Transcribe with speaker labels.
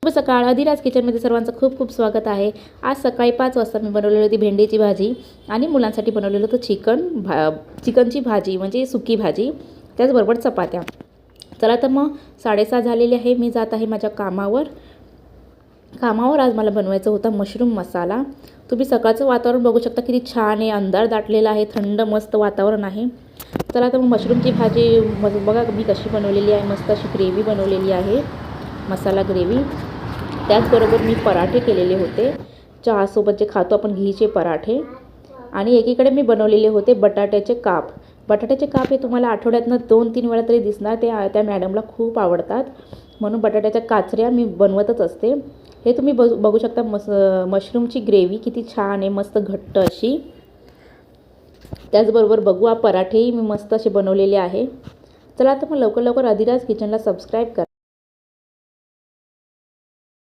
Speaker 1: शुभ सकाळ. अधिराज किचनमध्ये सर्वांचं खूप खूप स्वागत आहे. आज सकाळी 5 वाजता मी बनवलेली होती भेंडीची भाजी आणि मुलांसाठी बनवलेलं होतं चिकनची भाजी म्हणजे सुकी भाजी, त्याचबरोबर चपात्या. चला तर मग 6:30 झालेले आहे. मी जात आहे माझ्या कामावर. आज मला बनवायचं होतं मशरूम मसाला. तुम्ही सकाळचं वातावरण बघू शकता, किती छान आहे, अंधार दाटलेला आहे, थंड मस्त वातावरण आहे. चला तर मग मशरूमची भाजी बघा मी कशी बनवलेली आहे. मस्त अशी ग्रेव्ही बनवलेली आहे, मसाला ग्रेव्ही. त्याचबरोबर मी पराठे केलेले होते, चहासोबत जे खातो आपण घीचे पराठे. आणि एकीकडे मी बनवलेले होते बटाट्याचे काप. बटाट्याचे काप हे तुम्हाला आठवड्यातनं 2-3 वेळा तरी दिसणार. त्या मॅडमला खूप आवडतात, म्हणून बटाट्याच्या काचऱ्या मी बनवतच असते. हे तुम्ही बघू शकता. मशरूमची ग्रेव्ही किती छान आहे, मस्त घट्ट अशी. त्याचबरोबर बघू पराठेही मी मस्त असे बनवलेले आहे. चला तर मग लवकर अधिराज किचनला सबस्क्राईब करा.